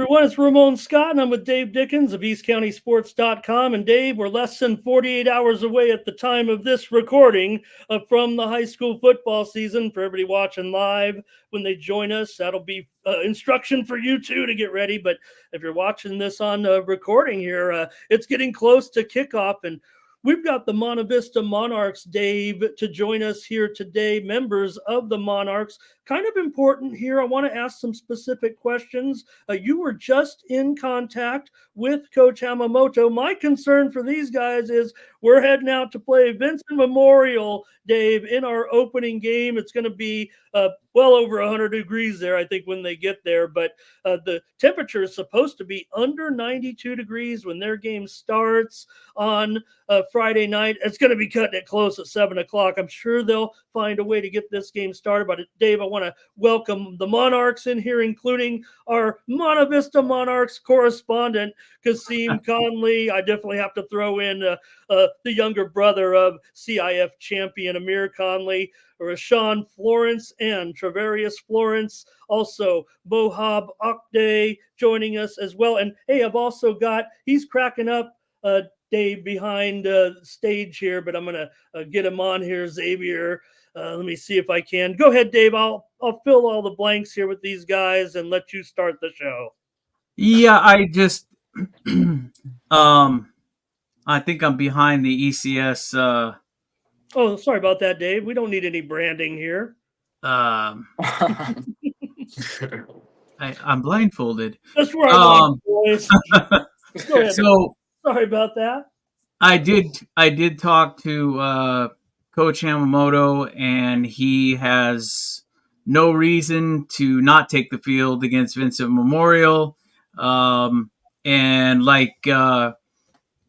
everyone, it's Ramon Scott, and I'm with Dave Dickens of EastCountySports.com. And Dave, we're less than 48 hours away at the time of this recording from the high school football season. For everybody watching live, when they join us, that'll be instruction for you too to get ready. But if you're watching this on recording here, it's getting close to kickoff, and we've got the Monte Vista Monarchs, Dave, to join us here today, members of the Monarchs. Kind of important here. I want to ask some specific questions. You were just in contact with Coach Hamamoto. My concern for these guys is we're heading out to play Vincent Memorial, Dave, in our opening game. It's going to be well over 100 degrees there, I think, when they get there. But the temperature is supposed to be under 92 degrees when their game starts on Friday night. It's going to be cutting it close at 7 o'clock. I'm sure they'll find a way to get this game started. But Dave, I want to welcome the Monarchs in here, including our Monte Vista Monarchs correspondent, Kaseem Conley. I definitely have to throw in the younger brother of CIF champion Amir Conley, Rashawn Florence, and Travarius Florence. Also, Mohab Oqdeh joining us as well. And hey, I've also got, he's cracking up, Dave, behind stage here, but I'm going to get him on here, Xavier. Let me see if I can. Go ahead, Dave. I'll fill all the blanks here with these guys and let you start the show. Yeah, I just I think I'm behind the ECS. Oh, sorry about that, Dave. We don't need any branding here. I'm blindfolded. That's where I like boys. Go ahead. So sorry about that. I did talk to Coach Hamamoto, and he has no reason to not take the field against Vincent Memorial. And like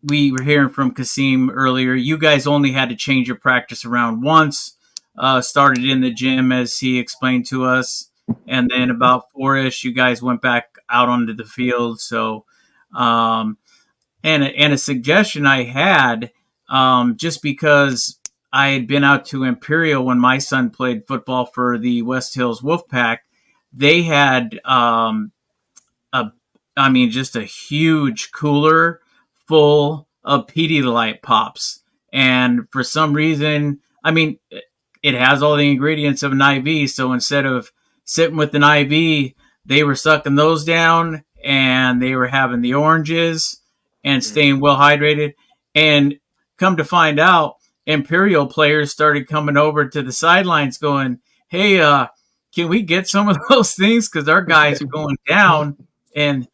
we were hearing from Kaseem earlier, you guys only had to change your practice around once. Started in the gym, as he explained to us, and then about 4-ish, you guys went back out onto the field. So, and a suggestion I had, just because I had been out to Imperial when my son played football for the West Hills Wolfpack, they had just a huge cooler full of Pedialyte pops. And for some reason, it has all the ingredients of an IV. So instead of sitting with an IV, they were sucking those down, and they were having the oranges and staying well hydrated. And come to find out, Imperial players started coming over to the sidelines going, hey, can we get some of those things? Because our guys are going down. And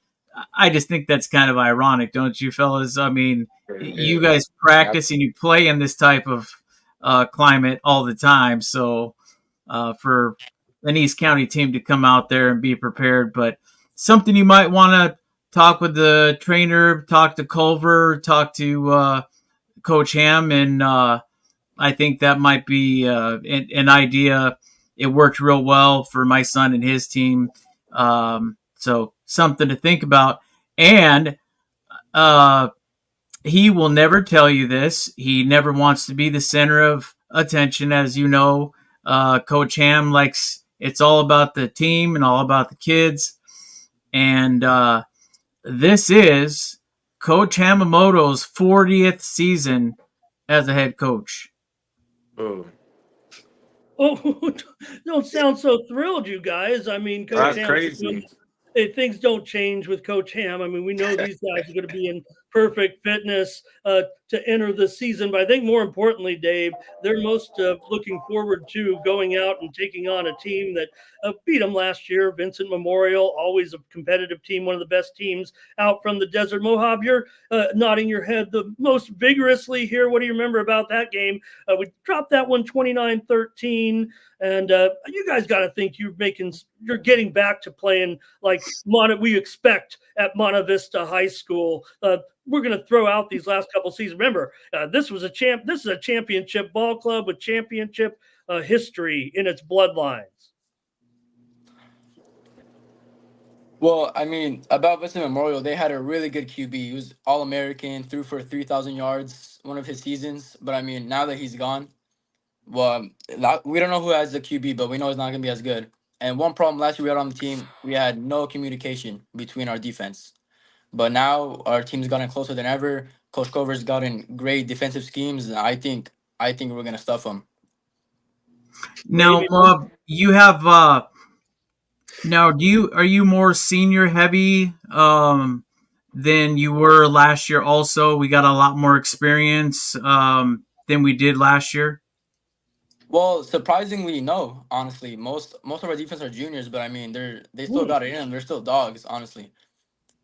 I just think that's kind of ironic, don't you, fellas? I mean, you guys practice and you play in this type of climate all the time. So for an East County team to come out there and be prepared, but something you might want to talk with the trainer, talk to Culver, talk to Coach Ham, and I think that might be an idea. It worked real well for my son and his team. So something to think about. And he will never tell you this. He never wants to be the center of attention. As you know, Coach Ham likes, it's all about the team and all about the kids. And this is Coach Hamamoto's 40th season as a head coach. Oh, don't sound so thrilled, you guys. I mean, Coach Ham, crazy. Things don't change with Coach Ham. I mean, we know these guys are going to be in perfect fitness to enter the season. But I think more importantly, Dave, they're most looking forward to going out and taking on a team that beat them last year. Vincent Memorial, always a competitive team, one of the best teams out from the desert. Mohab, you're nodding your head the most vigorously here. What do you remember about that game? We dropped that one 29-13. And you guys got to think you're getting back to playing like we expect at Monte Vista High School. We're going to throw out these last couple seasons. Remember, this is a championship ball club with championship history in its bloodlines. Well, I mean, about Vincent Memorial, they had a really good QB. He was All-American, threw for 3,000 yards one of his seasons. But, I mean, now that he's gone, well, we don't know who has the QB, but we know it's not going to be as good. And one problem last year we had on the team, we had no communication between our defense. But now our team's gotten closer than ever. Coach Cover's gotten great defensive schemes, and I think we're gonna stuff them. Now, Maybe you have now. Are you more senior heavy than you were last year? Also, we got a lot more experience than we did last year. Well, surprisingly, no. Honestly, most of our defense are juniors, but I mean, they still got it in them. They're still dogs, honestly.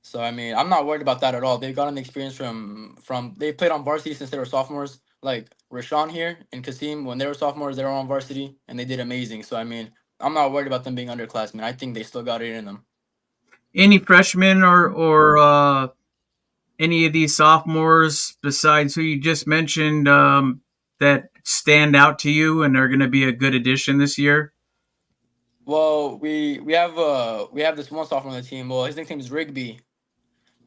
So I mean, I'm not worried about that at all. They've gotten the experience from they played on varsity since they were sophomores. Like Rashawn here and Kaseem, when they were sophomores, they were on varsity and they did amazing. So I mean, I'm not worried about them being underclassmen. I think they still got it in them. Any freshmen or any of these sophomores besides who you just mentioned that stand out to you and are going to be a good addition this year? Well, we have this one sophomore on the team. Well, his nickname is Rigby.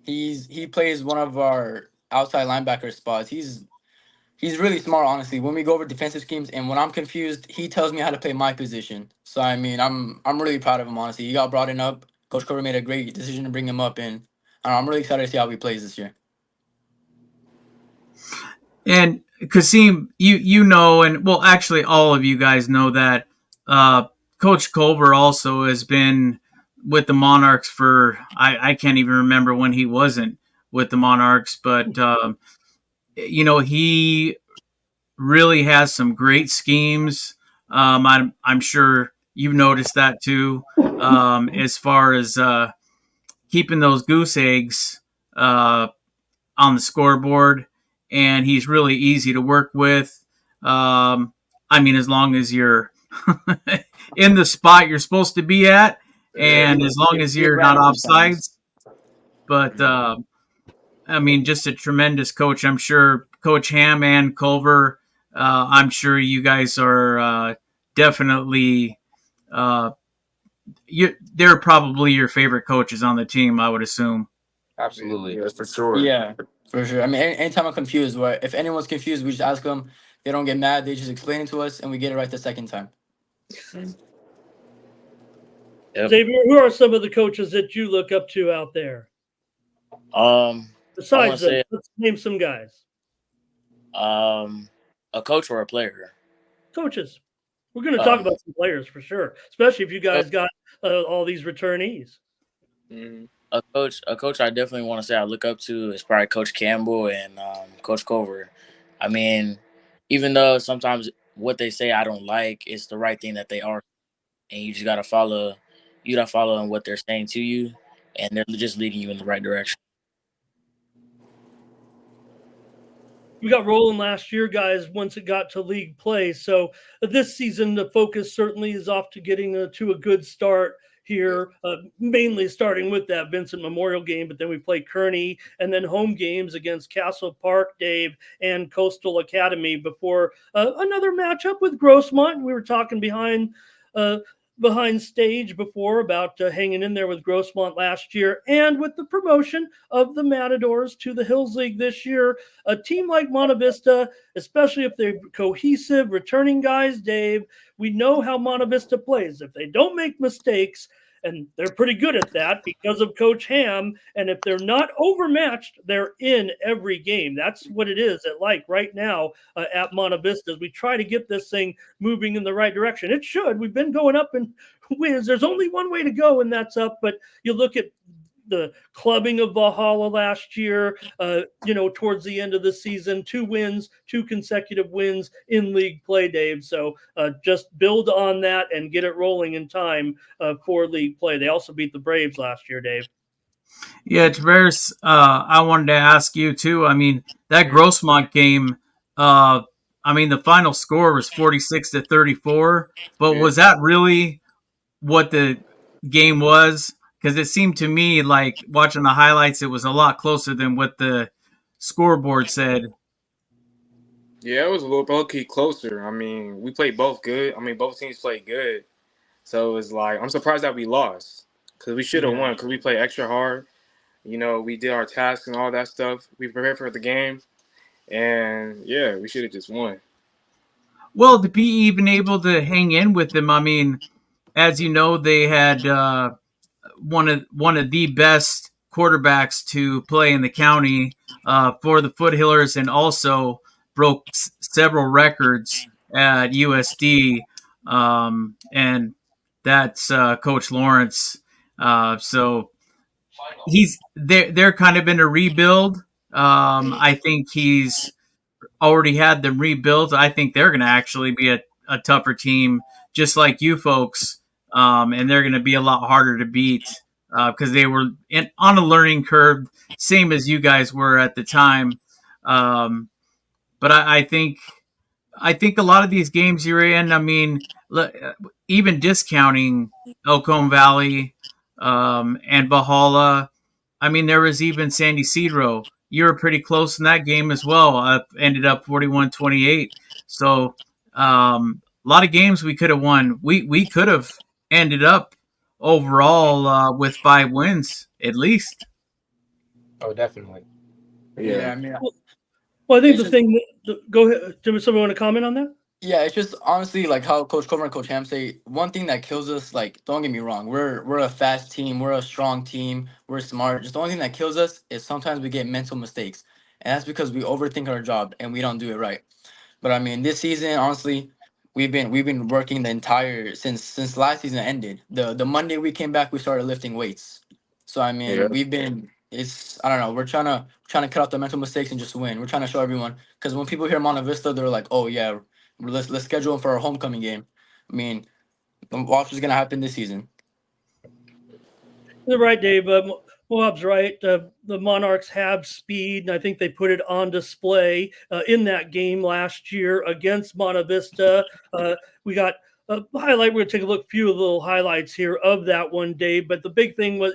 He plays one of our outside linebacker spots. He's really smart, honestly. When we go over defensive schemes and when I'm confused, he tells me how to play my position. So I mean, I'm really proud of him, honestly. He got brought in up. Coach Corey made a great decision to bring him up, and I'm really excited to see how he plays this year. And Kaseem, you know, and well, actually, all of you guys know that Coach Culver also has been with the Monarchs for I can't even remember when he wasn't with the Monarchs, but you know, he really has some great schemes. I'm sure you've noticed that too, as far as keeping those goose eggs on the scoreboard, and he's really easy to work with. I mean, as long as you're in the spot you're supposed to be at, and as long as you're not offsides. But I mean, just a tremendous coach. I'm sure Coach Ham and Culver. I'm sure you guys are definitely. They're probably your favorite coaches on the team, I would assume. Absolutely. Yeah, for sure. Yeah, for sure. I mean, anytime I'm confused, if anyone's confused, we just ask them. They don't get mad. They just explain it to us, and we get it right the second time. Yep. Xavier, who are some of the coaches that you look up to out there? I Besides want to them, say let's name some guys. a coach or a player. Coaches. We're going to talk about some players for sure, especially if you guys got all these returnees. Mhm. A coach I definitely want to say I look up to is probably Coach Campbell and Coach Culver. I mean, even though sometimes what they say I don't like, it's the right thing that they are, and you just gotta follow. You gotta follow in what they're saying to you, and they're just leading you in the right direction. We got rolling last year, guys, once it got to league play. So this season, the focus certainly is off to getting to a good start here, mainly starting with that Vincent Memorial game, but then we play Kearney and then home games against Castle Park, Dave, and Coastal Academy before another matchup with Grossmont. We were talking behind stage before about hanging in there with Grossmont last year, and with the promotion of the Matadors to the Hills League this year, a team like Monte Vista, especially if they're cohesive, returning guys, Dave, we know how Monte Vista plays. If they don't make mistakes, and they're pretty good at that because of Coach Ham. And if they're not overmatched, they're in every game. That's what it is right now at Monte Vista. As we try to get this thing moving in the right direction. It should. We've been going up in wins. There's only one way to go, and that's up. But you look at the clubbing of Valhalla last year, towards the end of the season, 2 wins, 2 consecutive wins in league play, Dave. So just build on that and get it rolling in time for league play. They also beat the Braves last year, Dave. Yeah, Tavares, I wanted to ask you too. I mean, that Grossmont game, the final score was 46-34, but was that really what the game was? Because it seemed to me like watching the highlights, it was a lot closer than what the scoreboard said. Yeah, it was a little low-key closer. I mean, we played both good. I mean, both teams played good. So it's like, I'm surprised that we lost because we should have won because we played extra hard. You know, we did our tasks and all that stuff. We prepared for the game. And, yeah, we should have just won. Well, to be even able to hang in with them, I mean, as you know, they had one of the best quarterbacks to play in the county for the Foothillers, and also broke several records at USD, and that's Coach Lawrence. So they're kind of in a rebuild. I think he's already had them rebuilt. I think they're going to actually be a tougher team, just like you folks, and they're going to be a lot harder to beat because they were on a learning curve, same as you guys were at the time. But I think a lot of these games you're in, I mean, even discounting Elkhorn Valley and Valhalla, I mean, there was even San Ysidro. You were pretty close in that game as well. Ended up 41-28. So a lot of games we could have won. We could have ended up overall with 5 wins at least. Oh, definitely. Yeah, Yeah. I mean, Well, I think it's the just, thing. Go ahead. Does someone want to comment on that? yeah, it's just honestly like how Coach Cover and Coach Ham say. One thing that kills us, like, don't get me wrong, we're a fast team, we're a strong team, we're smart. Just the only thing that kills us is sometimes we get mental mistakes, and that's because we overthink our job and we don't do it right. But I mean, this season, honestly, we've been working the entire since last season ended. The Monday we came back, we started lifting weights. So I Yeah. mean, we've been it's I don't know. We're trying to cut out the mental mistakes and just win. We're trying to show everyone because when people hear Monte Vista, they're like, oh yeah, let's schedule them for our homecoming game. I mean, watch what's gonna happen this season. You're right, Dave. Moab's right. The Monarchs have speed, and I think they put it on display in that game last year against Monte Vista. We got a highlight. We're going to take a look, few little highlights here of that one, Dave. But the big thing was,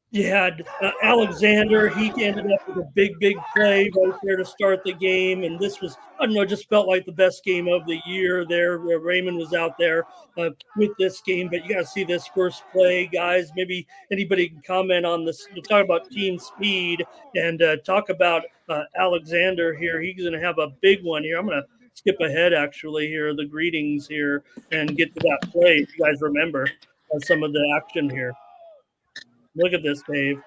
you had Alexander. He ended up with a big play right there to start the game. And this was, I don't know, just felt like the best game of the year there. Raymond was out there with this game. But you got to see this first play, guys. Maybe anybody can comment on this. We'll talk about team speed and talk about Alexander here. He's going to have a big one here. I'm going to skip ahead, actually, here, the greetings here, and get to that play. If you guys remember some of the action here. Look at this, Dave.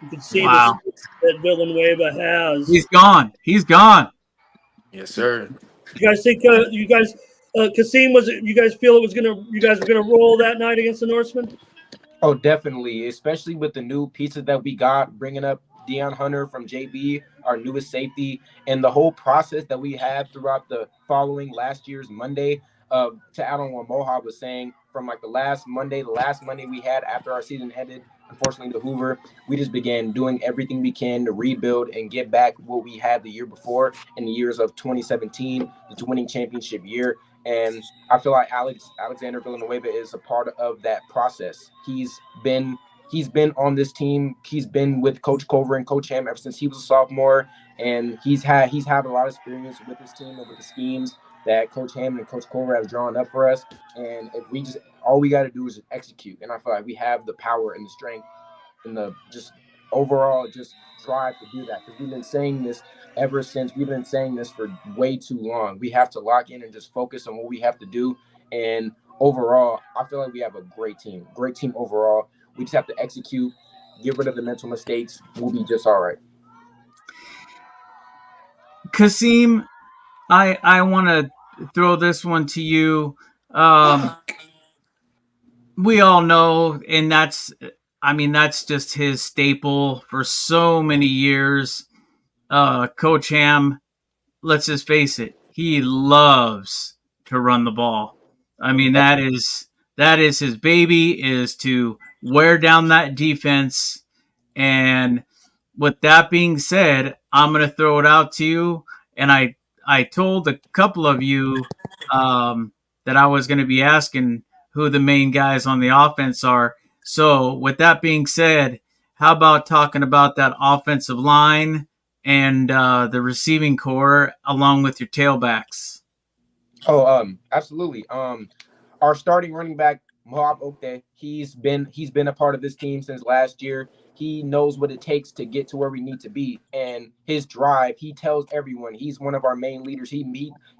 You can see the Wow. speed that Villanueva has. He's gone. He's gone. Yes, sir. You guys think Kaseem you guys feel you guys were gonna roll that night against the Norsemen? Oh, definitely, especially with the new pieces that we got, bringing up Deion Hunter from JB, our newest safety, and the whole process that we had throughout the following last year's Monday. To add on what Mohab was saying, from like the last Monday we had after our season ended, unfortunately to Hoover, we just began doing everything we can to rebuild and get back what we had the year before in the years of 2017, the winning championship year. And I feel like Alexander Villanueva is a part of that process. He's been on this team. He's been with Coach Cover and Coach Ham ever since he was a sophomore, and he's had a lot of experience with this team and with the schemes that Coach Ham and Coach Cover have drawn up for us. And if we just all we got to do is just execute, and I feel like we have the power and the strength and the just overall just drive to do that, because we've been saying this for way too long. We have to lock in and just focus on what we have to do. And overall, I feel like we have a great team overall. We just have to execute, get rid of the mental mistakes. We'll be just all right. Kaseem, I want to throw this one to you. We all know, and that's just his staple for so many years. Coach Ham, let's just face it, he loves to run the ball. I mean, that is his baby, is to wear down that defense. And with that being said, I'm going to throw it out to you. And I told a couple of you that I was going to be asking who the main guys on the offense are. So with that being said, how about talking about that offensive line and the receiving core along with your tailbacks? Oh, absolutely. Our starting running back, Mohab Oqdeh, he's been a part of this team since last year. He knows what it takes to get to where we need to be, and his drive. He tells everyone he's one of our main leaders. He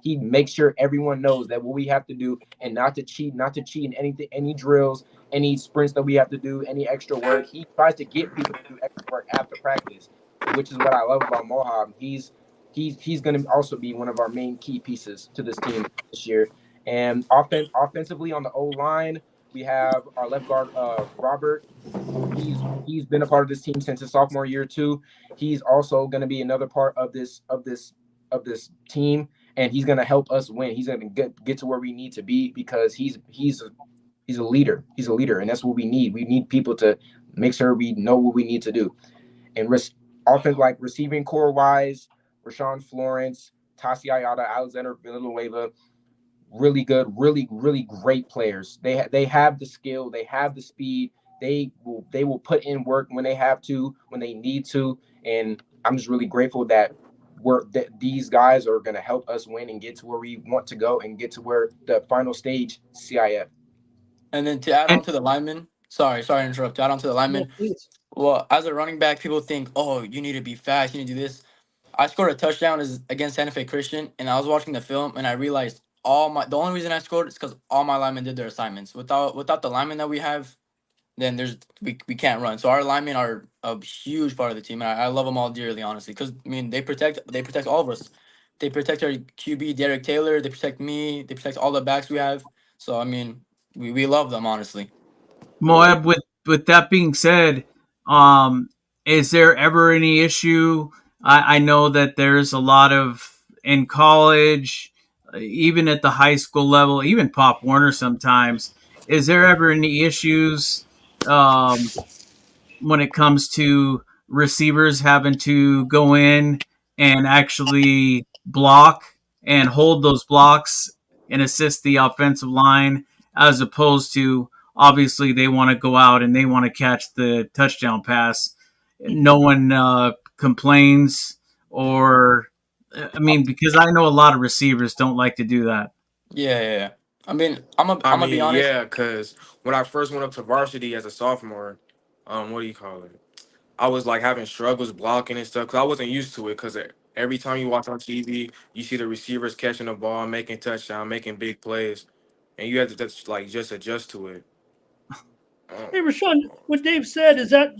makes sure everyone knows that what we have to do, and not to cheat in anything, any drills, any sprints that we have to do, any extra work. He tries to get people to do extra work after practice, which is what I love about Mohab. He's going to also be one of our main key pieces to this team this year. And offensively on the O line, we have our left guard Robert. He's been a part of this team since his sophomore year too. He's also going to be another part of this team, and he's going to help us win. He's going to get to where we need to be because he's a leader. He's a leader, and that's what we need. We need people to make sure we know what we need to do. And often, like receiving core wise, Rashawn Florence, Tasi Ayada, Alexander Villanueva, really good, really, really great players. They have the skill, they have the speed. They will put in work when they have to, when they need to. And I'm just really grateful that these guys are going to help us win and get to where we want to go and get to where the final stage CIF. And then to add on to the linemen, sorry to interrupt. To add on to the linemen, well, as a running back, people think, oh, you need to be fast, you need to do this. I scored a touchdown against Santa Fe Christian, and I was watching the film, and I realized the only reason I scored is because all my linemen did their assignments. Without the linemen that we have, then we can't run. So our linemen are a huge part of the team, and I love them all dearly, honestly, because I mean they protect all of us. They protect our QB Derek Taylor. They protect me. They protect all the backs we have. So I mean, we love them, honestly. Moab, with that being said, is there ever any issue? I know that there's a lot of in college, even at the high school level, even Pop Warner sometimes. Is there ever any issues when it comes to receivers having to go in and actually block and hold those blocks and assist the offensive line, as opposed to obviously they want to go out and they want to catch the touchdown pass? No one complains, or I mean, because I know a lot of receivers don't like to do that. Yeah. I mean, I'm gonna be honest. Yeah, because when I first went up to varsity as a sophomore, what do you call it? I was like having struggles blocking and stuff because I wasn't used to it. Because every time you watch on TV, you see the receivers catching the ball, making touchdown, making big plays, and you have to just adjust to it. Hey, Rashawn, what Dave said, is that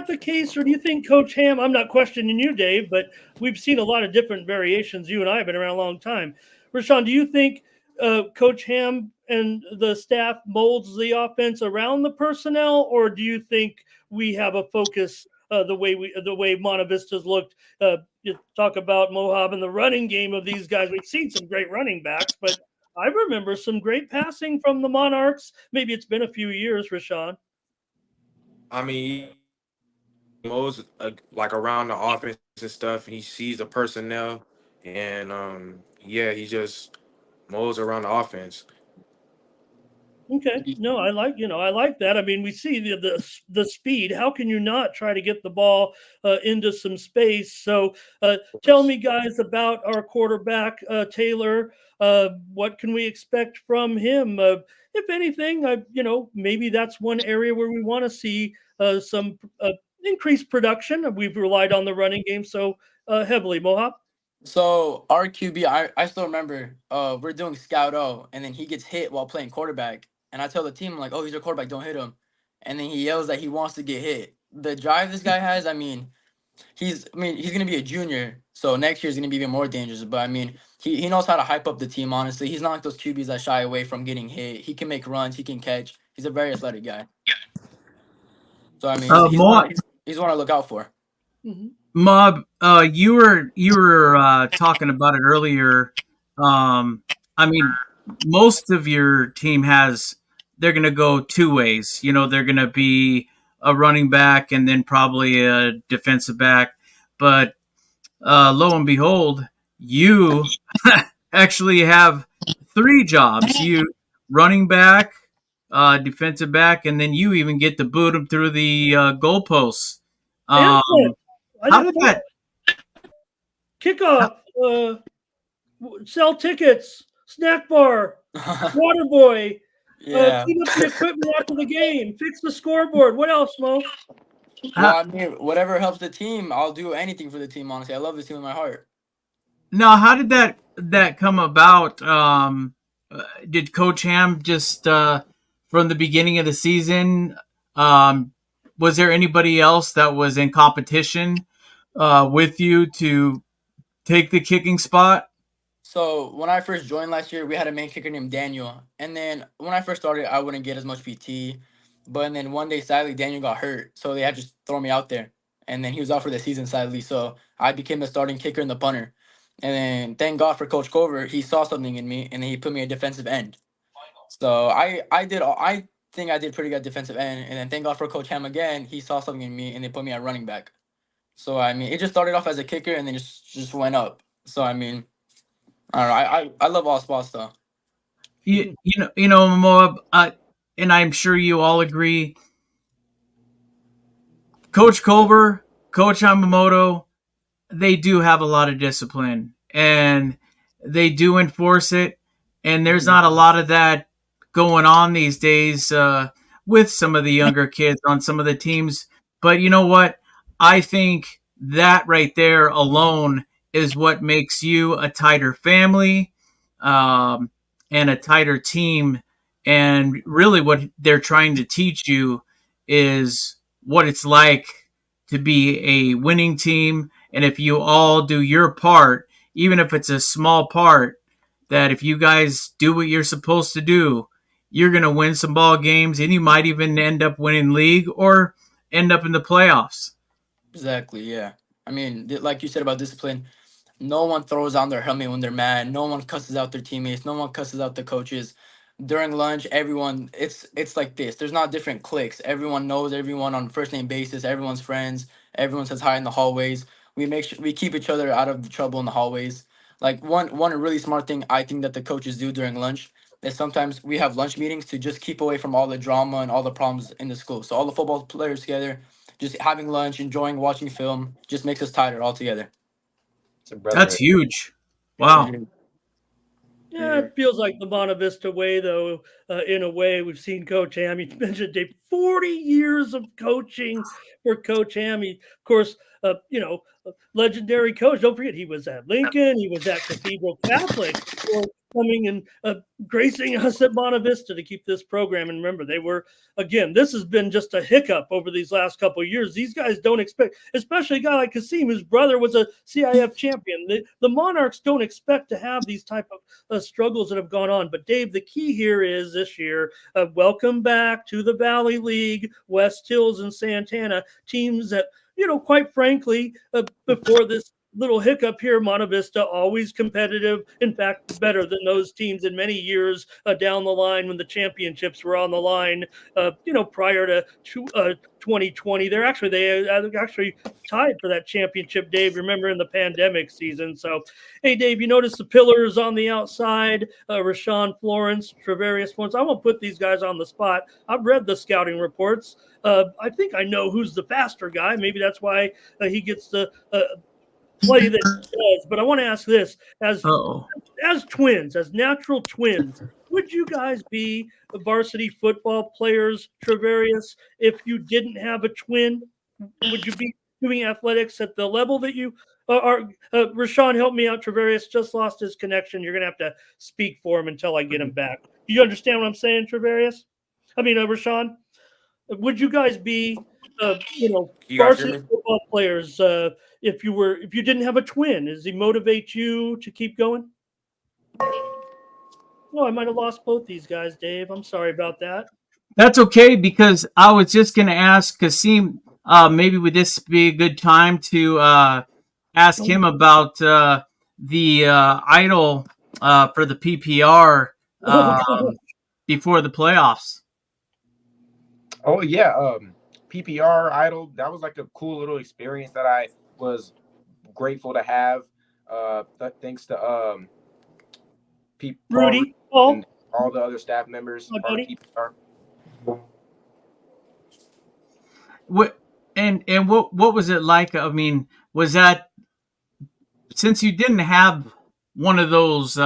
the case, or do you think Coach Ham, I'm not questioning you, Dave, but we've seen a lot of different variations. You and I have been around a long time. Rashawn, do you think Coach Ham and the staff molds the offense around the personnel, or do you think we have a focus the way Monte Vista's looked? You talk about Mohab and the running game of these guys. We've seen some great running backs, but I remember some great passing from the Monarchs. Maybe it's been a few years, Rashawn. I mean, he moves like around the offense and stuff. And he sees the personnel, and he just moves around the offense. Okay. No, I like that. I mean, we see the speed. How can you not try to get the ball into some space? So tell me, guys, about our quarterback, Taylor. What can we expect from him? If anything, maybe that's one area where we want to see some increased production. We've relied on the running game so heavily. Mohab? So our QB, I still remember we're doing Scout O, and then he gets hit while playing quarterback. And I tell the team, I'm like, oh, he's your quarterback, don't hit him. And then he yells that he wants to get hit. The drive this guy has, he's gonna be a junior, so next year's gonna be even more dangerous. But I mean, he knows how to hype up the team, honestly. He's not like those QBs that shy away from getting hit. He can make runs, he can catch. He's a very athletic guy. So I mean, he's one to look out for. Mm-hmm. Mob, you were talking about it earlier. I mean, most of your team they're going to go two ways. They're going to be a running back and then probably a defensive back. But lo and behold, you actually have three jobs. You running back, defensive back, and then you even get to boot them through the goalposts. How did that? Kickoff, sell tickets, snack bar, water boy, clean up the equipment after the game, fix the scoreboard. What else, Mo? Well, I mean, whatever helps the team, I'll do anything for the team. Honestly, I love this team in my heart. Now, how did that come about? Did Coach Ham just from the beginning of the season? Um, was there anybody else that was in competition with you to take the kicking spot? So when I first joined last year, we had a main kicker named Daniel, and then when I first started, I wouldn't get as much PT. But then one day, sadly, Daniel got hurt, so they had to just throw me out there, and then he was out for the season, sadly. So I became the starting kicker and the punter. And then thank God for Coach Cover, he saw something in me, and then he put me a defensive end. So I think I did pretty good defensive end, and then thank God for Coach Ham again, he saw something in me, and they put me at running back. So I mean, it just started off as a kicker, and then just went up. So I mean. I don't know. I love all spots though. You know, Moab, and I'm sure you all agree. Coach Culver, Coach Yamamoto, they do have a lot of discipline and they do enforce it. And there's not a lot of that going on these days with some of the younger kids on some of the teams. But you know what? I think that right there alone is what makes you a tighter family and a tighter team. And really, what they're trying to teach you is what it's like to be a winning team. And if you all do your part, even if it's a small part, that if you guys do what you're supposed to do, you're going to win some ball games and you might even end up winning league or end up in the playoffs. Exactly. Yeah. I mean, like you said about discipline, no one throws on their helmet when they're mad. No one cusses out their teammates. No one cusses out the coaches. During lunch, everyone it's like this. There's not different cliques. Everyone knows everyone on first name basis. Everyone's friends. Everyone says hi in the hallways. We make sure we keep each other out of the trouble in the hallways. Like one really smart thing I think that the coaches do during lunch is sometimes we have lunch meetings to just keep away from all the drama and all the problems in the school. So all the football players together, just having lunch, enjoying watching film, just makes us tighter all together. It's a That's brotherhood. huge. Yeah. Wow. Yeah, it feels like the Monte Vista way, though. In a way, we've seen Coach Ham. You mentioned Dave, 40 years of coaching for Coach Ham. He, of course, legendary coach. Don't forget, he was at Lincoln. He was at Cathedral Catholic. Before coming and gracing us at Monte Vista to keep this program. And remember, they were, again, this has been just a hiccup over these last couple of years. These guys don't expect, especially a guy like Kaseem, whose brother was a CIF champion. The Monarchs don't expect to have these type of struggles that have gone on. But Dave, the key here is this year, welcome back to the Valley League, West Hills and Santana, teams that, quite frankly, before this little hiccup here, Monte Vista always competitive. In fact, better than those teams in many years down the line when the championships were on the line. Prior to 2020, they actually tied for that championship, Dave. Remember in the pandemic season. So, hey, Dave, you notice the pillars on the outside, Rashawn Florence, Travarius Florence. I won't put these guys on the spot. I've read the scouting reports. I think I know who's the faster guy. Maybe that's why he gets the play that he does. But I want to ask this: as twins, as natural twins, would you guys be varsity football players, Travarius, if you didn't have a twin? Would you be doing athletics at the level that you are? Rashawn, help me out. Travarius just lost his connection. You're going to have to speak for him until I get him back. Do you understand what I'm saying, Travarius? I mean, Rashawn, would you guys be, You guys hear varsity me? football players if you didn't have a twin? Does he motivate you to keep going? Oh, I might have lost both these guys, Dave. I'm sorry about that. That's okay because I was just going to ask Kaseem, maybe would this be a good time to ask him about the idol for the PPR before the playoffs? Oh yeah, PPR idol. That was like a cool little experience that I was grateful to have. Thanks to Rudy, Paul and all the other staff members my on buddy. PPR. What was it like? I mean, was that since you didn't have one of those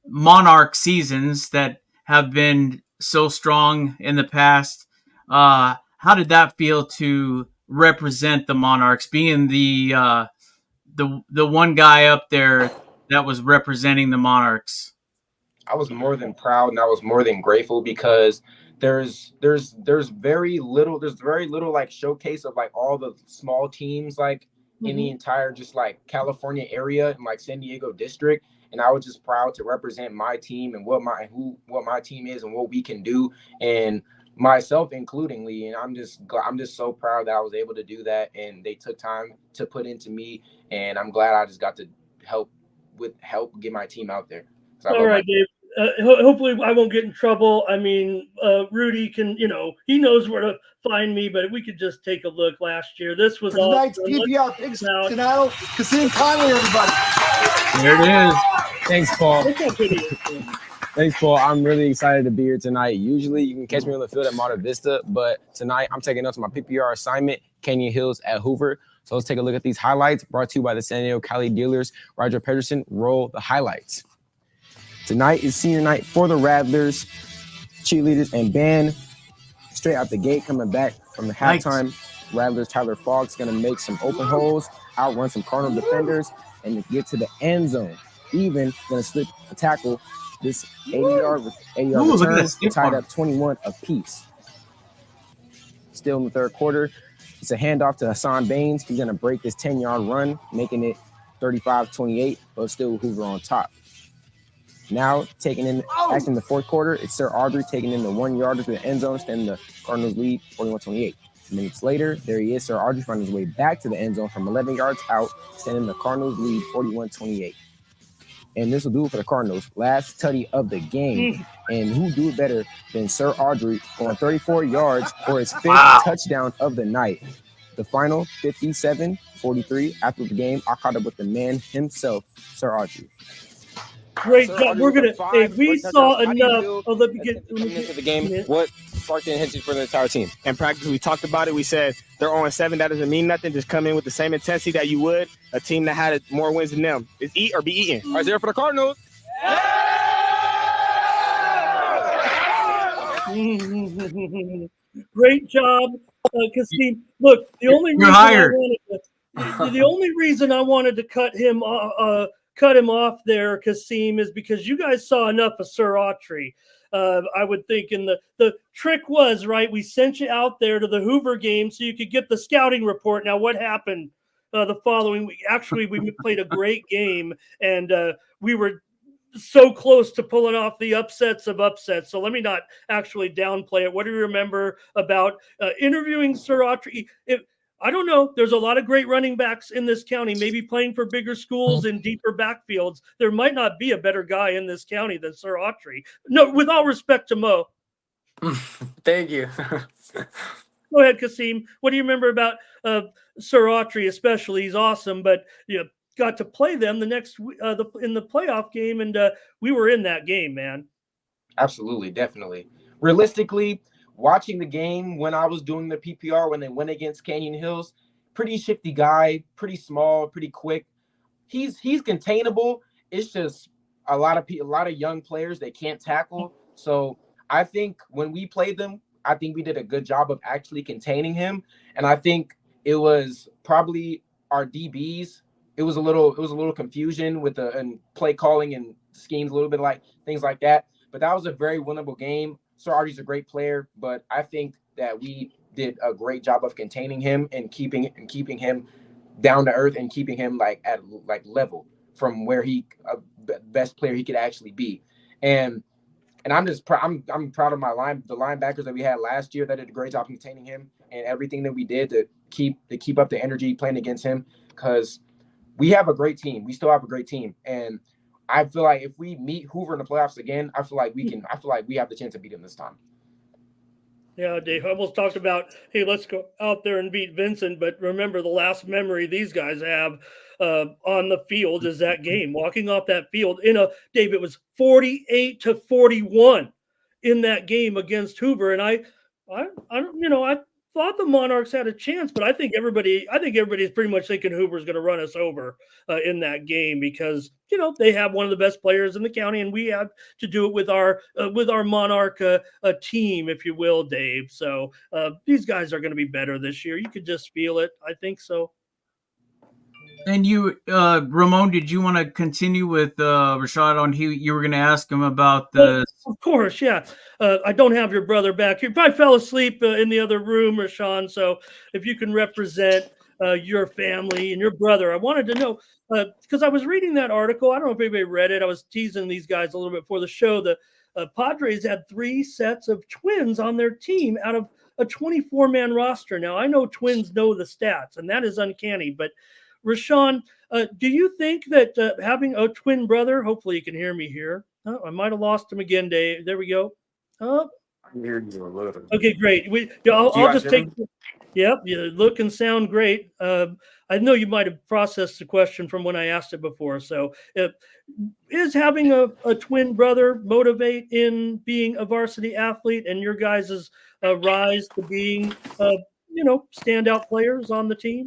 monarch seasons that have been so strong in the past? How did that feel to represent the Monarchs, being the one guy up there that was representing the Monarchs? I was more than proud and I was more than grateful because there's very little like showcase of like all the small teams like in the entire just like California area and like San Diego district. And I was just proud to represent my team and what my team is and what we can do, and myself includingly. And I'm just so proud that I was able to do that, and they took time to put into me, and I'm glad I just got to help get my team out there. All right, Dave. Hopefully I won't get in trouble. I mean, Rudy can, he knows where to find me, but we could just take a look last year. This was For tonight's awesome. PPR picks tonight. Kaseem Conley, everybody. There it is. Thanks, Paul. Look how good he is. Thanks, Paul. I'm really excited to be here tonight. Usually you can catch me on the field at Monte Vista, but tonight I'm taking up to my PPR assignment, Canyon Hills at Hoover. So let's take a look at these highlights brought to you by the San Diego Cali dealers. Roger Pedersen, roll the highlights. Tonight is senior night for the Rattlers, cheerleaders, and band. Straight out the gate, coming back from the halftime. Rattlers Tyler Fogg's going to make some open holes, outrun some Cardinal defenders, and get to the end zone. Even going to slip a tackle. This 80-yard return tied up 21 apiece. Still in the third quarter, it's a handoff to Hassan Baines. He's going to break this 10-yard run, making it 35-28, but still Hoover on top. Now taking in back in the fourth quarter, it's Sir Audrey taking in the 1 yard to the end zone, extending the Cardinals lead 41-28. Minutes later, there he is, Sir Audrey finding his way back to the end zone from 11 yards out, extending the Cardinals lead 41-28. And this will do it for the Cardinals. Last tutty of the game. And who do it better than Sir Audrey going 34 yards for his fifth touchdown of the night. The final 57-43 after the game. I caught up with the man himself, Sir Audrey. Great job. We're gonna. Hey, we saw enough. Let me get into the game. What sparked the intensity for the entire team? In practice, we talked about it. We said they're 0-7. That doesn't mean nothing. Just come in with the same intensity that you would a team that had more wins than them. It's eat or be eaten. All right, there for the Cardinals. Great job, Kaseem. Look, the only reason I wanted to cut him off there, Kaseem, is because you guys saw enough of Sir Autry. I would think, and the trick was, right, we sent you out there to the Hoover game so you could get the scouting report. Now, what happened the following week? Actually, we played a great game, and we were so close to pulling off the upsets of upsets. So let me not actually downplay it. What do you remember about interviewing Sir Autry? I don't know. There's a lot of great running backs in this county, maybe playing for bigger schools in deeper backfields. There might not be a better guy in this county than Sir Autry. No, with all respect to Mo. Thank you. Go ahead, Kaseem. What do you remember about Sir Autry especially? He's awesome, but got to play them the next in the playoff game, and we were in that game, man. Absolutely, definitely. Realistically, watching the game when I was doing the PPR when they went against Canyon Hills, pretty shifty guy, pretty small, pretty quick. He's containable. It's just a lot of young players they can't tackle. So I think when we played them, I think we did a good job of actually containing him. And I think it was probably our DBs. It was a little confusion with the play calling and schemes, a little bit like things like that. But that was a very winnable game. Sir Audrey's a great player, but I think that we did a great job of containing him and keeping him down to earth and keeping him at level from where he best player he could actually be. And I'm just I'm proud of the linebackers that we had last year that did a great job containing him and everything that we did to keep up the energy playing against him, because we have a great team. We still have a great team. And I feel like if we meet Hoover in the playoffs again, I feel like we have the chance to beat him this time. Yeah, Dave, I almost talked about, hey, let's go out there and beat Vincent. But remember, the last memory these guys have on the field is that game, walking off that field. Dave, it was 48-41 in that game against Hoover. And I thought the Monarchs had a chance, but I think everybody's pretty much thinking Hoover's going to run us over in that game because they have one of the best players in the county, and we have to do it with our Monarch team, if you will, Dave. So these guys are going to be better this year. You could just feel it. I think so. And you, Ramon, did you want to continue with Rashad on you were going to ask him about the? Well, of course, yeah. I don't have your brother back here. Probably fell asleep in the other room, Rashawn. So if you can represent your family and your brother, I wanted to know because I was reading that article. I don't know if anybody read it. I was teasing these guys a little bit before the show. The Padres had 3 sets of twins on their team out of a 24-man roster. Now I know twins know the stats, and that is uncanny, but Rashawn, do you think that having a twin brother, hopefully you can hear me here. Oh, I might have lost him again, Dave. There we go. Oh, I can hear you a little. okay, great. I'll just take. Yep, you look and sound great. I know you might have processed the question from when I asked it before. So, is having a twin brother motivate in being a varsity athlete and your guys' rise to being, standout players on the team?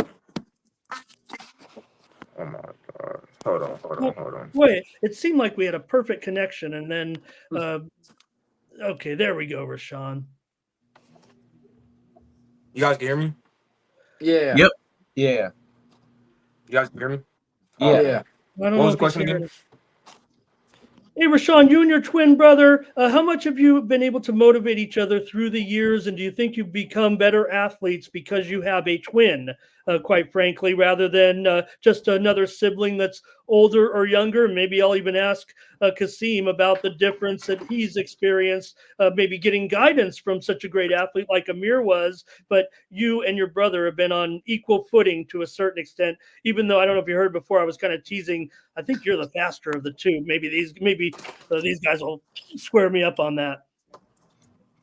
Oh my God. Hold on. Wait, it seemed like we had a perfect connection, and then, okay, there we go, Rashawn. You guys can hear me? Yeah. Yep. Yeah. You guys can hear me? Yeah. I don't What know was if the he's question hearing again? it. Hey, Rashawn, you and your twin brother, how much have you been able to motivate each other through the years? And do you think you've become better athletes because you have a twin, quite frankly, rather than just another sibling that's older or younger? Maybe I'll even ask Kaseem about the difference that he's experienced, maybe getting guidance from such a great athlete like Amir was. But you and your brother have been on equal footing to a certain extent, even though I don't know if you heard before, I was kind of teasing. I think you're the faster of the two. Maybe these guys will square me up on that.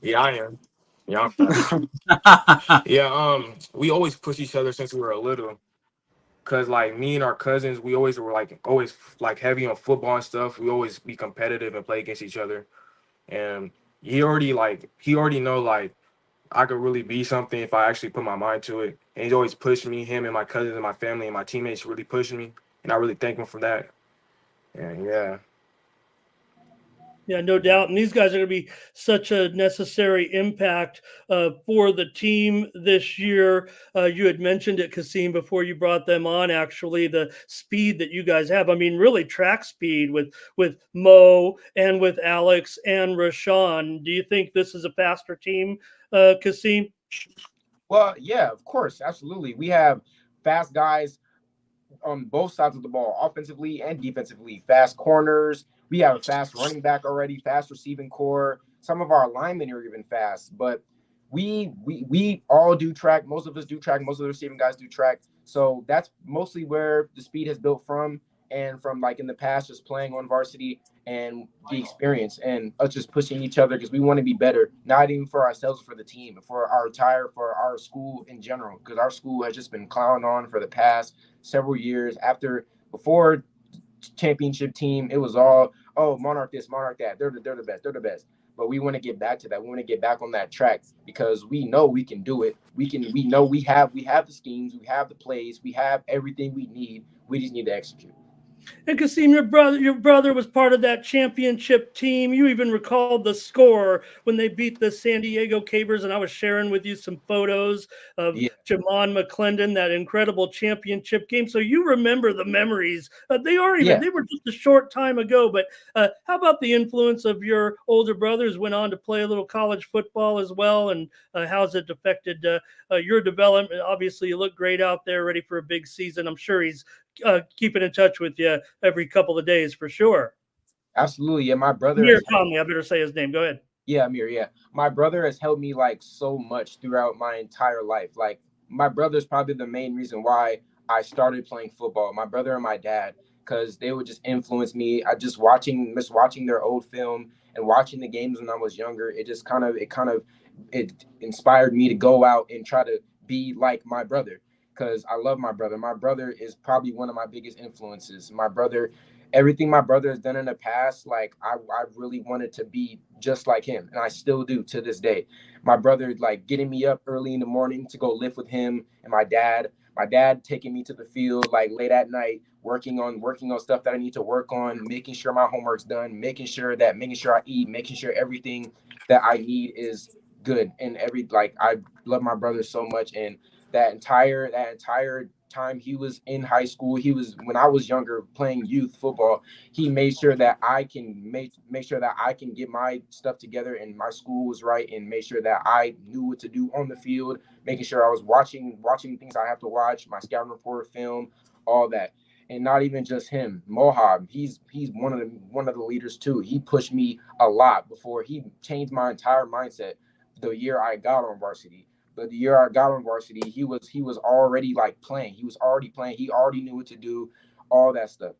Yeah, I am. Yeah, I'm fast. Yeah, we always push each other since we were little. Cause like me and our cousins, we always were always heavy on football and stuff. We always be competitive and play against each other. And he already know I could really be something if I actually put my mind to it. And he's always pushed me, him and my cousins and my family and my teammates really pushed me. And I really thank him for that. And yeah. Yeah, no doubt. And these guys are going to be such a necessary impact for the team this year. You had mentioned it, Kaseem, before you brought them on, actually, the speed that you guys have. I mean, really track speed with Mo and with Alex and Rashawn. Do you think this is a faster team, Kaseem? Well, yeah, of course. Absolutely. We have fast guys on both sides of the ball, offensively and defensively. Fast corners. We have a fast running back already, fast receiving core. Some of our linemen are even fast, but we all do track. Most of us do track. Most of the receiving guys do track. So that's mostly where the speed has built from, and from in the past, just playing on varsity and the experience and us just pushing each other because we want to be better, not even for ourselves, for the team, but for our school in general, because our school has just been clowned on for the past several years. Before championship team, it was all, oh, Monarch this, Monarch that. They're the best. But we want to get back to that. We want to get back on that track because we know we can do it. We know we have the schemes, we have the plays, we have everything we need. We just need to execute. And Kaseem, your brother was part of that championship team. You even recalled the score when they beat the San Diego Cabers, and I was sharing with you some photos of Jamon McClendon, that incredible championship game. So you remember the memories. They were just a short time ago. But how about the influence of your older brothers? Went on to play a little college football as well, and how's it affected your development? Obviously, you look great out there, ready for a big season. I'm sure he's keeping in touch with you every couple of days for sure. Absolutely. Yeah, my brother Amir Conley, I better say his name. Go ahead. Yeah, Amir. Yeah, my brother has helped me so much throughout my entire life. My brother's probably the main reason why I started playing football. My brother and my dad, because they would just influence me. I just watching their old film and watching the games when I was younger. It inspired me to go out and try to be like my brother, because I love my brother. My brother is probably one of my biggest influences. My brother everything my brother has done in the past, like I really wanted to be just like him, and I still do to this day. My brother, like, getting me up early in the morning to go lift with him, and my dad taking me to the field like late at night, working on stuff that I need to work on, making sure my homework's done, making sure I eat, making sure everything that I need is good. And I love my brother so much. And that entire time he was in high school, he was when I was younger playing youth football, he made sure that I can make sure that I can get my stuff together and my school was right, and make sure that I knew what to do on the field, making sure I was watching things I have to watch, my scouting report, film, all that. And not even just him, Mohab, he's one of the leaders too. He pushed me a lot before he changed my entire mindset the year I got on varsity. But the year I got on varsity, he was already like playing. He was already playing. He already knew what to do, all that stuff.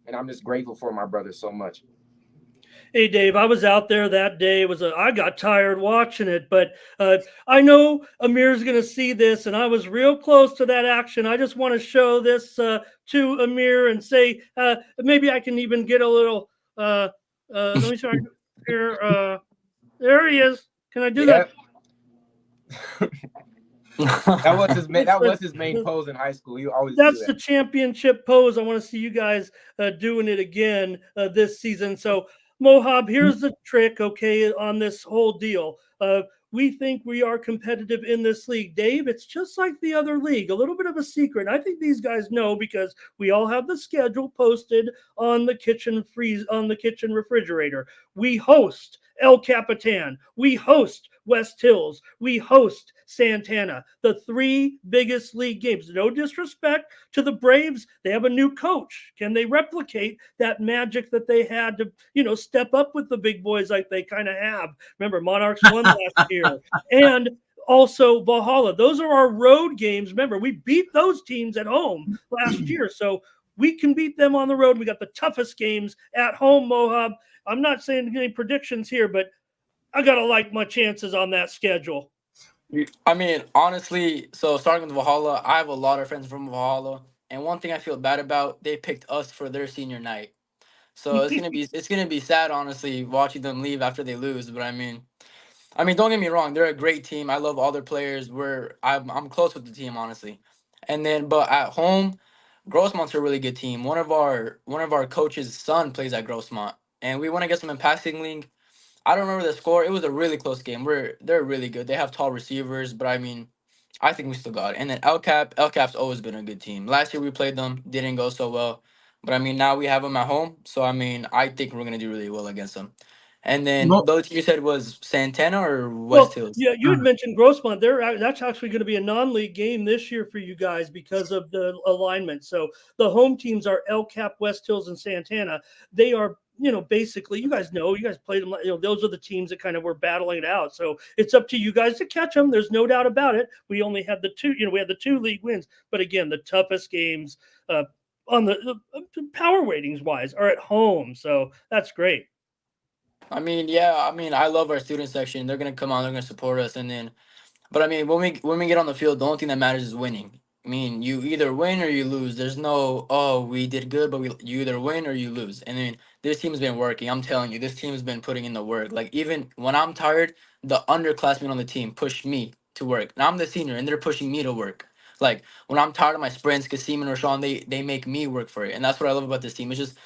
And I'm just grateful for my brother so much. Hey, Dave, I was out there that day. I got tired watching it, but I know Amir's going to see this, and I was real close to that action. I just want to show this to Amir and say maybe I can even get a little. Let me try here. There he is. Can I do that? That was his main pose in high school. He always That's the championship pose. I want to see you guys doing it again this season. So, Mohab, here's the trick, okay, on this whole deal. We think we are competitive in this league. Dave, it's just like the other league, a little bit of a secret. I think these guys know because we all have the schedule posted on the kitchen refrigerator. We host El Capitan. We host West Hills. We host Santana, the three biggest league games. No disrespect to the Braves. They have a new coach. Can they replicate that magic that they had to, step up with the big boys like they kind of have? Remember, Monarchs won last year. And also Valhalla. Those are our road games. Remember, we beat those teams at home last year. So we can beat them on the road. We got the toughest games at home, Mohab. I'm not saying any predictions here, but I got to like my chances on that schedule. I mean, honestly, so starting with Valhalla, I have a lot of friends from Valhalla, and one thing I feel bad about, they picked us for their senior night. So it's gonna be sad, honestly, watching them leave after they lose. But I mean, don't get me wrong, they're a great team. I love all their players. I'm close with the team, honestly. And then, but at home, Grossmont's a really good team. One of our coach's son plays at Grossmont, and we want to get some in passing league. I don't remember the score. It was a really close game. They're really good. They have tall receivers, but I think we still got it. And then El Cap's always been a good team. Last year we played them, didn't go so well, but now we have them at home, so I think we're gonna do really well against them. And then the other team you said was Santana or West Hills? Yeah, you had mentioned Grossmont. That's actually going to be a non-league game this year for you guys because of the alignment. So the home teams are El Cap, West Hills, and Santana. They are, basically, you guys played them. Those are the teams that kind of were battling it out. So it's up to you guys to catch them. There's no doubt about it. We only had the two. We had the two league wins, but again, the toughest games on the power ratings wise are at home. So that's great. I love our student section. They're gonna come on. They're gonna support us, and then, but when we get on the field, the only thing that matters is winning. You either win or you lose. There's no, oh, we did good, but you either win or you lose. And then this team's been working. I'm telling you, this team's been putting in the work. Like, even when I'm tired, the underclassmen on the team push me to work. And I'm the senior, and they're pushing me to work. Like, when I'm tired of my sprints, Kaseem and Rashawn, they make me work for it. And that's what I love about this team. It's just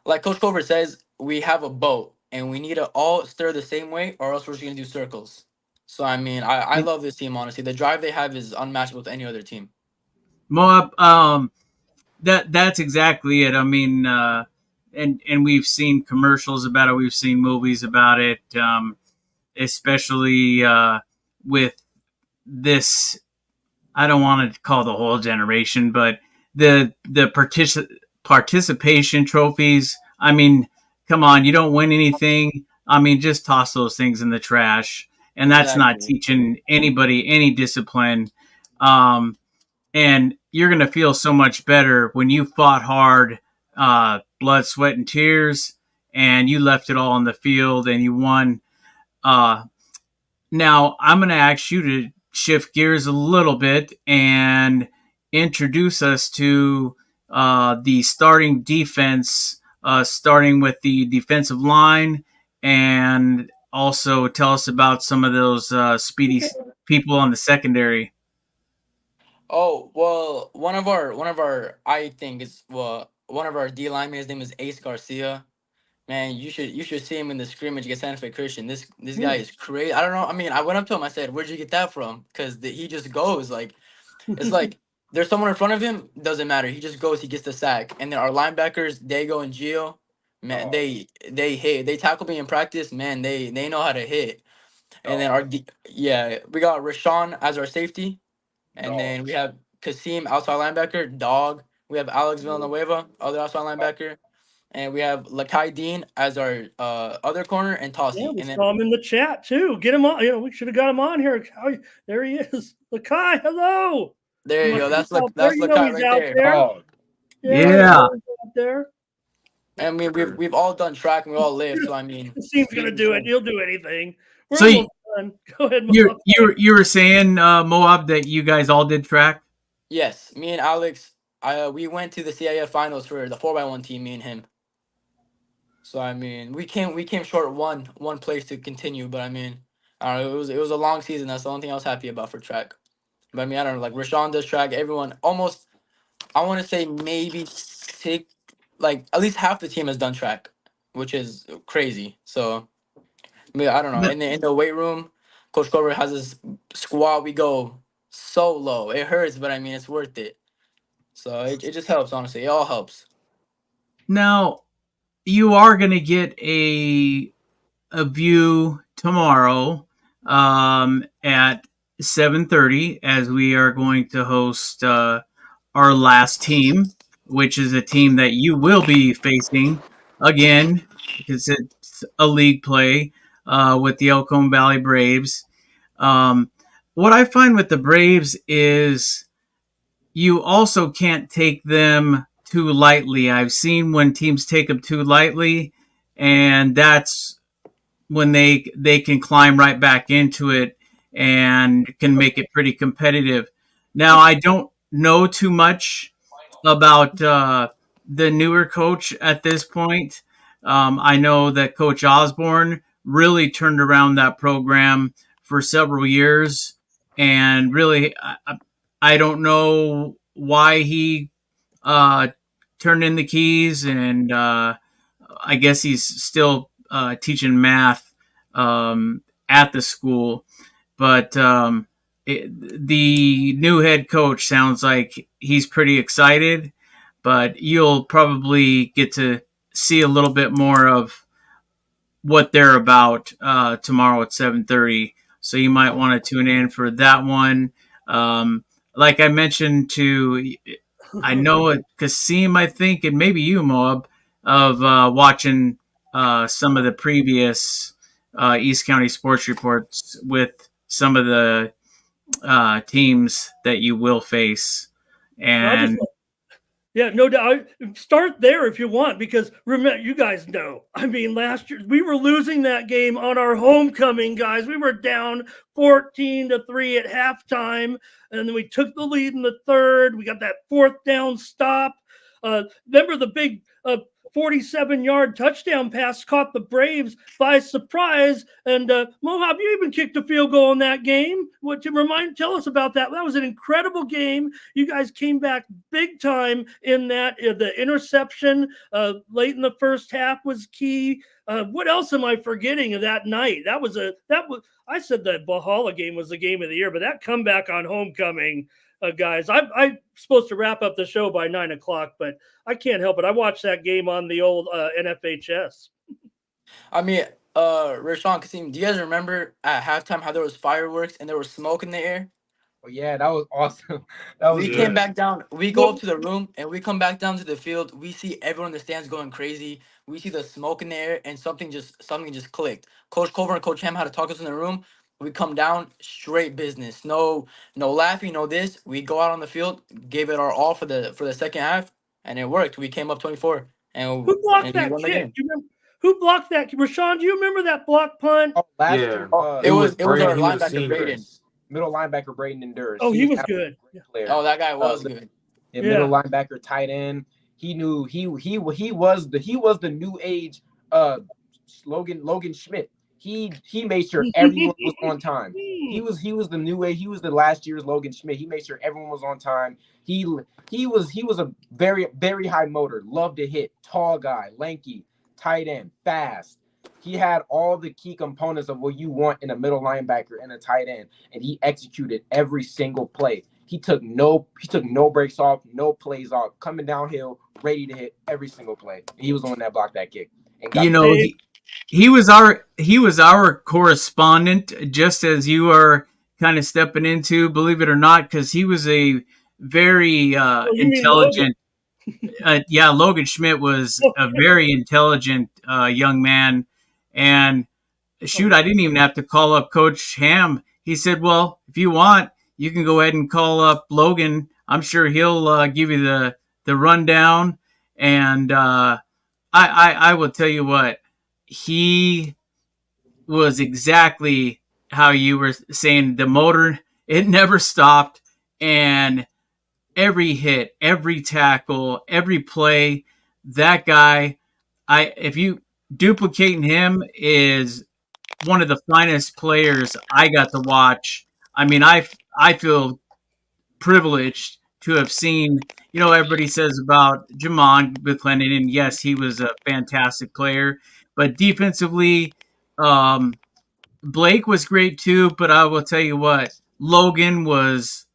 like Coach Culver says, we have a boat and we need to all stir the same way, or else we're just gonna do circles. So I love this team, honestly. The drive they have is unmatched with any other team. Moab, that's exactly it. And we've seen commercials about it. We've seen movies about it, especially with this. I don't want to call the whole generation, but the participation trophies. Come on, you don't win anything. Just toss those things in the trash. And that's not teaching anybody any discipline. And you're going to feel so much better when you fought hard, blood, sweat, and tears, and you left it all on the field and you won. Now, I'm going to ask you to shift gears a little bit and introduce us to the starting defense starting with the defensive line, and also tell us about some of those speedy people on the secondary. Oh well, I think it's one of our D linemen. His name is Ace Garcia. Man, you should see him in the scrimmage against Santa Fe Christian. This guy is crazy. I don't know. I mean, I went up to him. I said, "Where'd you get that from?" Because he just goes like it's like there's someone in front of him. Doesn't matter. He just goes. He gets the sack. And then our linebackers, Dago and Gio, man, they hit. They tackle me in practice. Man, they know how to hit. And then we got Rashawn as our safety. And then we have Kaseem, outside linebacker, dog. We have Alex Villanueva, other outside linebacker. And we have Lakai Dean as our other corner and Tossie. Yeah, we and then saw him in the chat too. Get him on. We should have got him on here. There he is. Lakai, hello. there you go. That's He's Lakai right out there. Oh, Yeah. Out there. I mean, we've all done track and we all lived. So I mean, Kaseem's gonna do it. He'll do anything. We're So almost done. Go ahead, Mohab. You were saying, Moab, that you guys all did track? yes, me and Alex, we went to the CIF finals for the 4x1 team. Me and him. So I mean, we came short one place to continue, but I mean, I don't know, it was a long season. That's the only thing I was happy about for track. But I mean, I don't know, like Rashawn does track. Everyone almost, I want to say maybe at least half the team has done track, which is crazy. So I mean, I don't know. In the weight room, Coach Cover has this squat. We go so low. It hurts, but I mean, it's worth it. So it just helps, honestly. It all helps. Now, you are going to get a view tomorrow at 7:30, as we are going to host our last team, which is a team that you will be facing again, because it's a league play with the Elkhorn Valley Braves. What I find with the Braves is you also can't take them too lightly. I've seen when teams take them too lightly, and that's when they can climb right back into it and can make it pretty competitive. Now, I don't know too much about the newer coach at this point. I know that Coach Osborne really turned around that program for several years, and really, I don't know why he turned in the keys, and I guess he's still teaching math at the school. But the new head coach sounds like he's pretty excited, but you'll probably get to see a little bit more of what they're about tomorrow at 7:30. So you might want to tune in for that one. Like I mentioned I know Kaseem, I think, and maybe you, Moab, of watching some of the previous East County sports reports with some of the teams that you will face. And yeah, no doubt. Start there if you want, because remember, you guys know. I mean, last year we were losing that game on our homecoming, guys. We were down 14-3 at halftime, and then we took the lead in the third. We got that fourth down stop. Remember the big 47-yard touchdown pass caught the Braves by surprise. And Mohab, you even kicked a field goal in that game. Tell us about that. That was an incredible game. You guys came back big time in that. The interception late in the first half was key. What else am I forgetting of that night? I said that Valhalla game was the game of the year, but that comeback on homecoming, guys, I'm supposed to wrap up the show by 9:00, but I can't help it. I watched that game on the old NFHS. I mean, Rashawn, Kaseem, do you guys remember at halftime how there was fireworks and there was smoke in the air? Oh, yeah, that was awesome. We came back down. We go up to the room and we come back down to the field. We see everyone in the stands going crazy. We see the smoke in the air, and something just clicked. Coach Culver and Coach Ham had to talk us in the room. We come down, straight business. No laughing, no this. We go out on the field, gave it our all for the second half, and it worked. We came up 24, and who blocked that we won the game. Who blocked that? Rashawn, do you remember that block punt? Oh, last year, it was our linebacker Braden. Middle linebacker Braden and Durst. Oh, he was good. Oh, that guy was good. Yeah, middle linebacker, tight end. He knew he was the new age Logan Schmidt. He made sure everyone was on time. He was the new age. He was the last year's Logan Schmidt. He made sure everyone was on time. He was a very high motor, loved to hit, tall guy, lanky, tight end, fast. He had all the key components of what you want in a middle linebacker and a tight end, and he executed every single play. He took no breaks off, no plays off, coming downhill, ready to hit every single play. And he was the one that blocked that kick. And got he was our correspondent, just as you are kind of stepping into, believe it or not, because he was a very intelligent. Logan Schmidt was a very intelligent young man, and shoot, I didn't even have to call up Coach Ham. He said, "Well, if you want, you can go ahead and call up Logan. I'm sure he'll give you the rundown." And I will tell you what, he was exactly how you were saying. The motor, it never stopped, and every hit, every tackle, every play, that guy, if you duplicating him, is one of the finest players I got to watch. I mean, I feel privileged to have seen, everybody says about Jamon McClendon, and yes, he was a fantastic player, but defensively, Blake was great too, but I will tell you what, Logan was,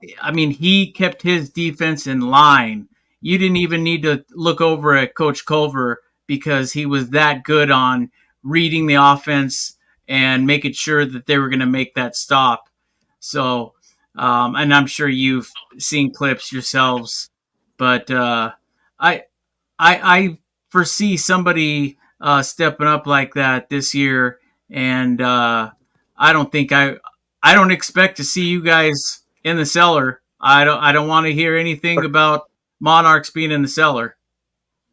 he kept his defense in line. You didn't even need to look over at Coach Culver because he was that good on reading the offense and making sure that they were going to make that stop. So, and I'm sure you've seen clips yourselves, but I foresee somebody stepping up like that this year, and I don't expect to see you guys in the cellar. I don't want to hear anything about Monarchs being in the cellar.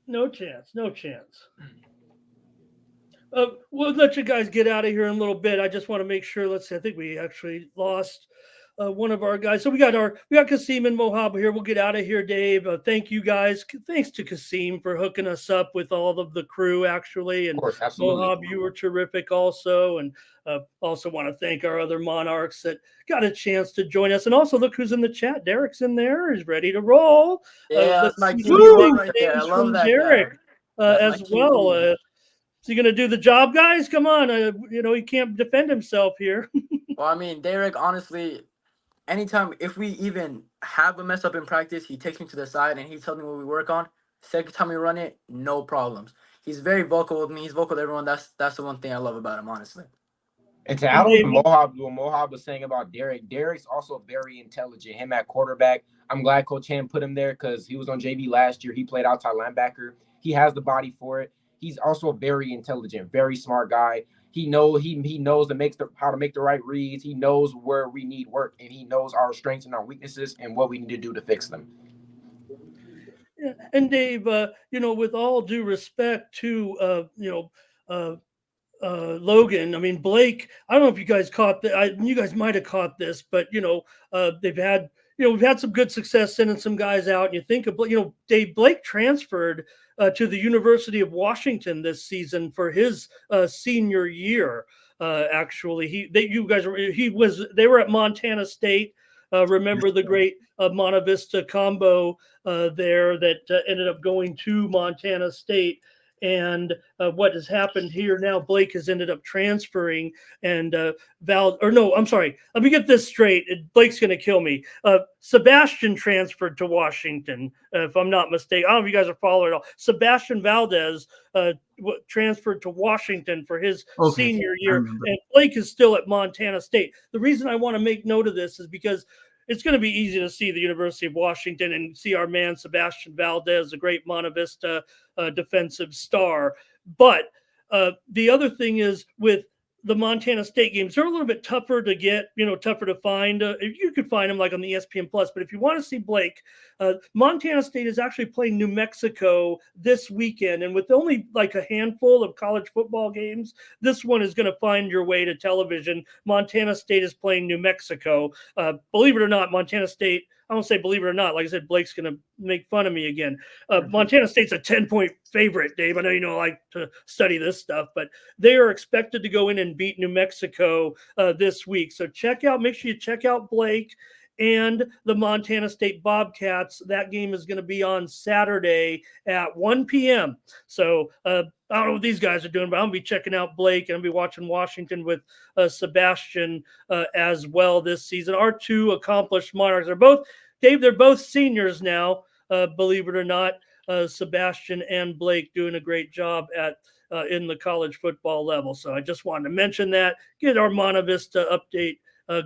No chance. We'll let you guys get out of here in a little bit. I just want to make sure. Let's see. I think we actually lost one of our guys. So we got Kaseem and Mohab here. We'll get out of here, Dave. Thank you guys. Thanks to Kaseem for hooking us up with all of the crew, actually. And of course, absolutely. Mohab, you were terrific also. And also want to thank our other Monarchs that got a chance to join us. And also look who's in the chat. Derek's in there. He's ready to roll. Yeah, that's my QB right there. I love that Derek as well. QB. Is he going to do the job, guys? Come on. He can't defend himself here. Well, Derek, honestly, anytime, if we even have a mess up in practice, he takes me to the side and he tells me what we work on. Second time we run it, no problems. He's very vocal with me. He's vocal with everyone. That's the one thing I love about him, honestly. And to add on what Mohab was saying about Derek's also very intelligent. Him at quarterback, I'm glad Coach Ham put him there because he was on JV last year. He played outside linebacker. He has the body for it. He's also very intelligent, very smart guy. He knows how to make the right reads. He knows where we need work, and he knows our strengths and our weaknesses and what we need to do to fix them. Yeah. And Dave, with all due respect to Logan, Blake, I don't know if you guys caught that. You guys might have caught this, but we've had some good success sending some guys out. And you think of, Dave, Blake transferred to the University of Washington this season for his senior year. Actually, they were at Montana State. Remember the great Monte Vista combo there that ended up going to Montana State. And what has happened here now, Blake has ended up transferring, and let me get this straight. Blake's going to kill me. Sebastian transferred to Washington, if I'm not mistaken. I don't know if you guys are following at all. Sebastian Valdez transferred to Washington for his senior year, and Blake is still at Montana State. The reason I want to make note of this is because it's going to be easy to see the University of Washington and see our man Sebastian Valdez, a great Monte Vista defensive star. But the other thing is with the Montana State games, they're a little bit tougher to get, tougher to find. You could find them like on the ESPN Plus, but if you want to see Blake, Montana State is actually playing New Mexico this weekend. And with only like a handful of college football games, this one is going to find your way to television. Montana State is playing New Mexico. Believe it or not, I won't say believe it or not. Like I said, Blake's going to make fun of me again. Montana State's a 10-point favorite, Dave. I know you don't like to study this stuff, but they are expected to go in and beat New Mexico this week. So make sure you check out Blake and the Montana State Bobcats. That game is going to be on Saturday at 1 p.m. So I don't know what these guys are doing, but I'm going to be checking out Blake, and I'll be watching Washington with Sebastian as well this season. Our two accomplished Monarchs are both, Dave, they're both seniors now, believe it or not. Sebastian and Blake doing a great job at in the college football level. So I just wanted to mention that, get our Monte Vista update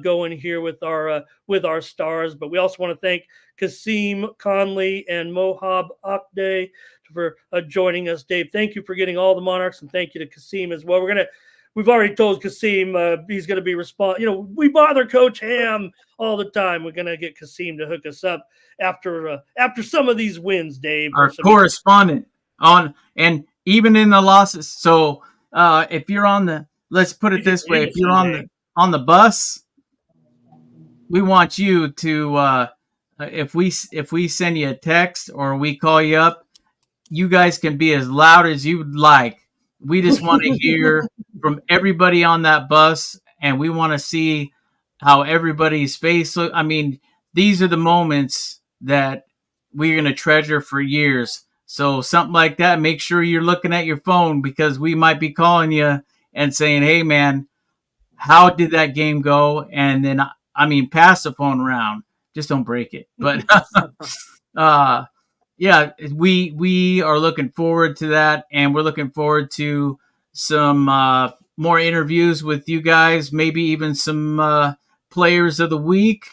going here with our stars. But we also want to thank Kaseem Conley and Mohab Oqdeh for joining us. Dave, thank you for getting all the Monarchs, and thank you to Kaseem as well. We've already told Kaseem he's going to be we bother Coach Ham all the time. We're going to get Kaseem to hook us up after some of these wins, Dave. Our correspondent and even in the losses. So if you're let's put it this way, if you're on the bus, we want you to if we send you a text or we call you up, you guys can be as loud as you'd like. We just want to hear from everybody on that bus, and we want to see how everybody's face looks. I mean, these are the moments that we're going to treasure for years. So something like that, make sure you're looking at your phone, because we might be calling you and saying, hey, man, how did that game go? And then, pass the phone around. Just don't break it. But yeah, we are looking forward to that, and we're looking forward to some more interviews with you guys, maybe even some players of the week.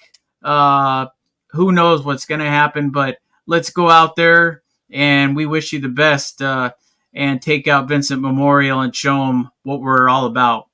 Who knows what's going to happen, but let's go out there, and we wish you the best, and take out Vincent Memorial and show them what we're all about.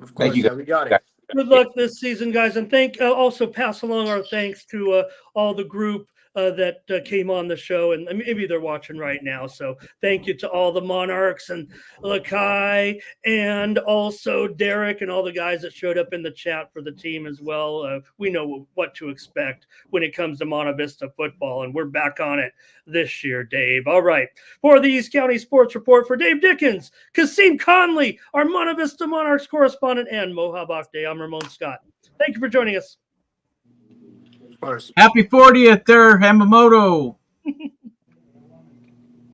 Of course, yeah, we got it. Good luck this season, guys, and also pass along our thanks to all the group that came on the show, and maybe they're watching right now. So thank you to all the Monarchs and Lakai, and also Derek and all the guys that showed up in the chat for the team as well. We know what to expect when it comes to Monte Vista football, and we're back on it this year, Dave. All right. For the East County Sports Report, for Dave Dickens, Kaseem Conley, our Monte Vista Monarchs correspondent, and Mohab Oqdeh, I'm Ramon Scott. Thank you for joining us. Happy 40th there, Hamamoto.